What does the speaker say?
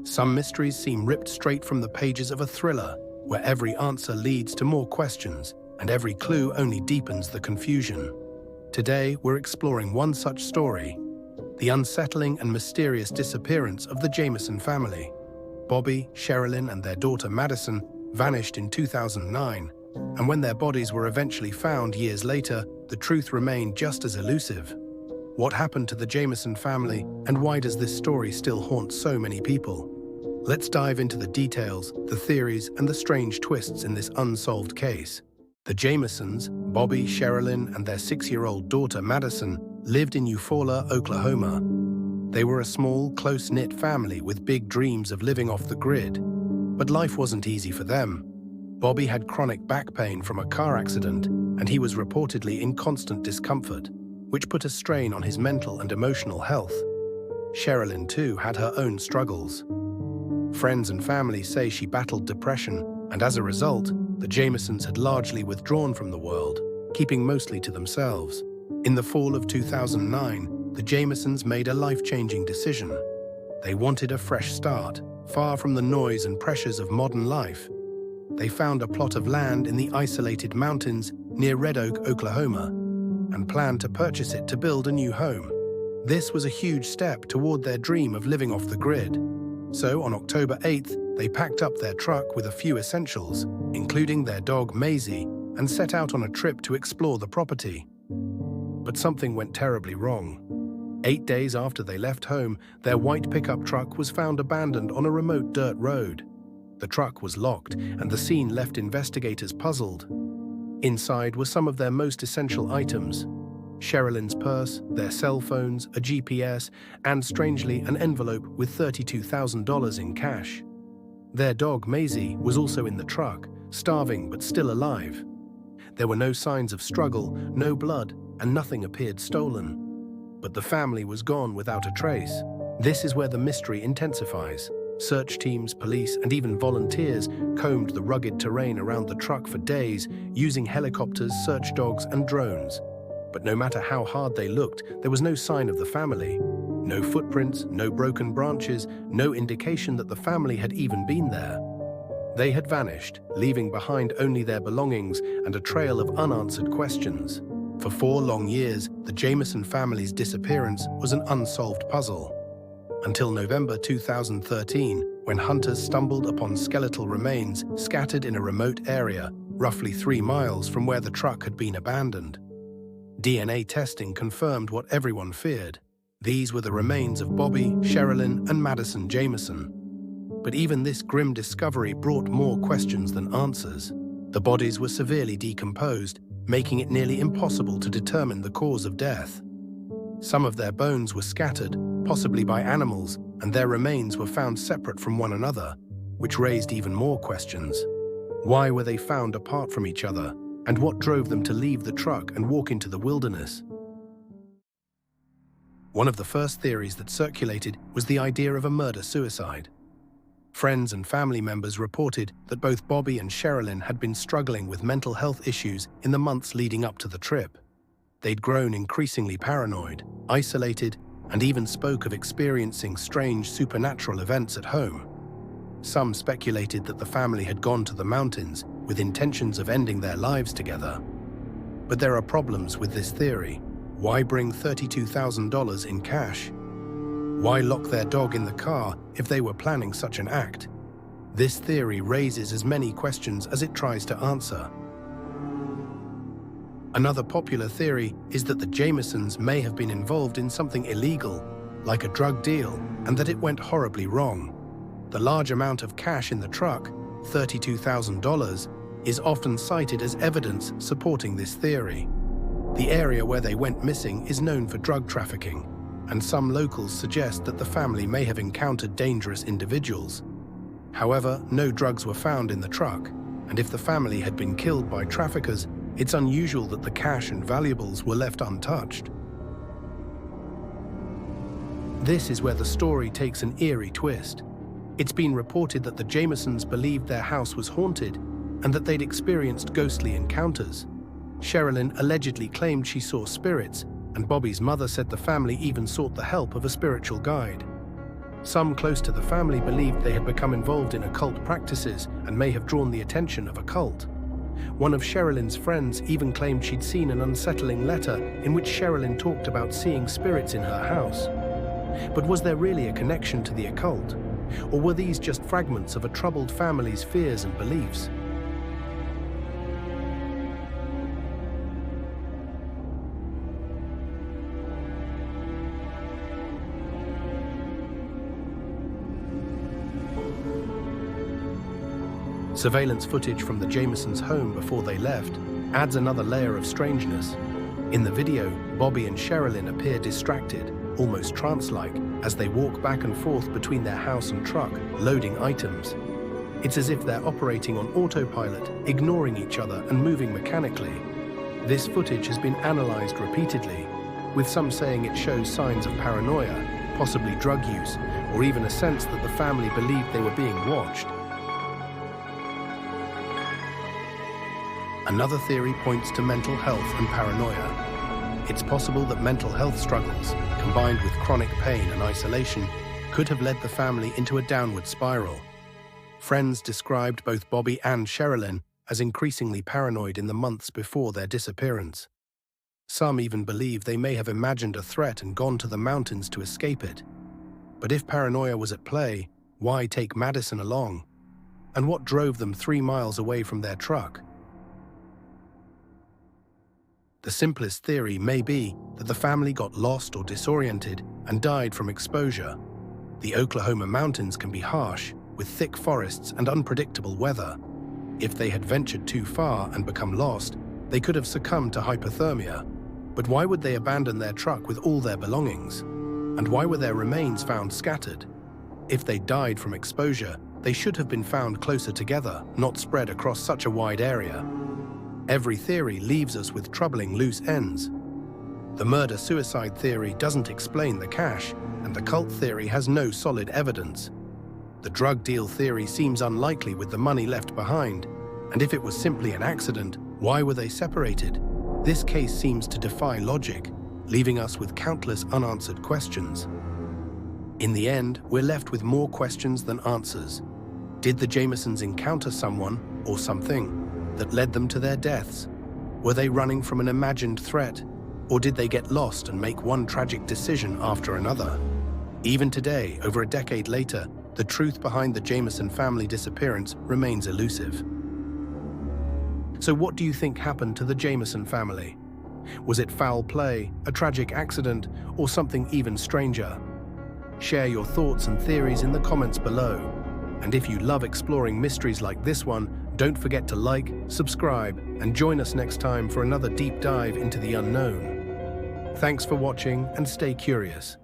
Some mysteries seem ripped straight from the pages of a thriller, where every answer leads to more questions and every clue only deepens the confusion. Today, we're exploring one such story, the unsettling and mysterious disappearance of the Jamison family. Bobby, Sherilynn, and their daughter Madyson vanished in 2009, and when their bodies were eventually found years later, the truth remained just as elusive. What happened to the Jamison family, and why does this story still haunt so many people? Let's dive into the details, the theories, and the strange twists in this unsolved case. The Jamisons, Bobby, Sherilynn, and their 6-year-old daughter Madyson, lived in Eufaula, Oklahoma. They were a small, close-knit family with big dreams of living off the grid. But life wasn't easy for them. Bobby had chronic back pain from a car accident, and he was reportedly in constant discomfort, which put a strain on his mental and emotional health. Sherilynn, too, had her own struggles. Friends and family say she battled depression, and as a result, the Jamisons had largely withdrawn from the world, keeping mostly to themselves. In the fall of 2009, the Jamisons made a life-changing decision. They wanted a fresh start, far from the noise and pressures of modern life. They found a plot of land in the isolated mountains near Red Oak, Oklahoma, and planned to purchase it to build a new home. This was a huge step toward their dream of living off the grid. So on October 8th, they packed up their truck with a few essentials, including their dog Maisie, and set out on a trip to explore the property. But something went terribly wrong. 8 days after they left home, their white pickup truck was found abandoned on a remote dirt road. The truck was locked, and the scene left investigators puzzled. Inside were some of their most essential items: Sherilynn's purse, their cell phones, a GPS, and strangely, an envelope with $32,000 in cash. Their dog Maisie was also in the truck, starving but still alive. There were no signs of struggle, no blood, and nothing appeared stolen. But the family was gone without a trace. This is where the mystery intensifies. Search teams, police, and even volunteers combed the rugged terrain around the truck for days, using helicopters, search dogs, and drones. But no matter how hard they looked, there was no sign of the family. No footprints, no broken branches, no indication that the family had even been there. They had vanished, leaving behind only their belongings and a trail of unanswered questions. For 4 long years, the Jamison family's disappearance was an unsolved puzzle. Until November 2013, when hunters stumbled upon skeletal remains scattered in a remote area, roughly 3 miles from where the truck had been abandoned. DNA testing confirmed what everyone feared. These were the remains of Bobby, Sherilynn, and Madyson Jamison. But even this grim discovery brought more questions than answers. The bodies were severely decomposed, making it nearly impossible to determine the cause of death. Some of their bones were scattered, possibly by animals, and their remains were found separate from one another, which raised even more questions. Why were they found apart from each other? And what drove them to leave the truck and walk into the wilderness? One of the first theories that circulated was the idea of a murder-suicide. Friends and family members reported that both Bobby and Sherilynn had been struggling with mental health issues in the months leading up to the trip. They'd grown increasingly paranoid, isolated, and even spoke of experiencing strange supernatural events at home. Some speculated that the family had gone to the mountains with intentions of ending their lives together. But there are problems with this theory. Why bring $32,000 in cash? Why lock their dog in the car if they were planning such an act? This theory raises as many questions as it tries to answer. Another popular theory is that the Jamisons may have been involved in something illegal, like a drug deal, and that it went horribly wrong. The large amount of cash in the truck, $32,000, is often cited as evidence supporting this theory. The area where they went missing is known for drug trafficking, and some locals suggest that the family may have encountered dangerous individuals. However, no drugs were found in the truck, and if the family had been killed by traffickers, it's unusual that the cash and valuables were left untouched. This is where the story takes an eerie twist. It's been reported that the Jamisons believed their house was haunted and that they'd experienced ghostly encounters. Sherilynn allegedly claimed she saw spirits, and Bobby's mother said the family even sought the help of a spiritual guide. Some close to the family believed they had become involved in occult practices and may have drawn the attention of a cult. One of Sherilynn's friends even claimed she'd seen an unsettling letter in which Sherilynn talked about seeing spirits in her house. But was there really a connection to the occult? Or were these just fragments of a troubled family's fears and beliefs? Surveillance footage from the Jamisons' home before they left adds another layer of strangeness. In the video, Bobby and Sherilynn appear distracted, almost trance-like, as they walk back and forth between their house and truck, loading items. It's as if they're operating on autopilot, ignoring each other and moving mechanically. This footage has been analyzed repeatedly, with some saying it shows signs of paranoia, possibly drug use, or even a sense that the family believed they were being watched. Another theory points to mental health and paranoia. It's possible that mental health struggles, combined with chronic pain and isolation, could have led the family into a downward spiral. Friends described both Bobby and Sherilynn as increasingly paranoid in the months before their disappearance. Some even believe they may have imagined a threat and gone to the mountains to escape it. But if paranoia was at play, why take Madyson along? And what drove them 3 miles away from their truck? The simplest theory may be that the family got lost or disoriented and died from exposure. The Oklahoma mountains can be harsh, with thick forests and unpredictable weather. If they had ventured too far and become lost, they could have succumbed to hypothermia. But why would they abandon their truck with all their belongings? And why were their remains found scattered? If they died from exposure, they should have been found closer together, not spread across such a wide area. Every theory leaves us with troubling loose ends. The murder-suicide theory doesn't explain the cash, and the cult theory has no solid evidence. The drug deal theory seems unlikely with the money left behind, and if it was simply an accident, why were they separated? This case seems to defy logic, leaving us with countless unanswered questions. In the end, we're left with more questions than answers. Did the Jamisons encounter someone or something that led them to their deaths? Were they running from an imagined threat? Or did they get lost and make one tragic decision after another? Even today, over a decade later, the truth behind the Jamison family disappearance remains elusive. So what do you think happened to the Jamison family? Was it foul play, a tragic accident, or something even stranger? Share your thoughts and theories in the comments below. And if you love exploring mysteries like this one, don't forget to like, subscribe, and join us next time for another deep dive into the unknown. Thanks for watching and stay curious.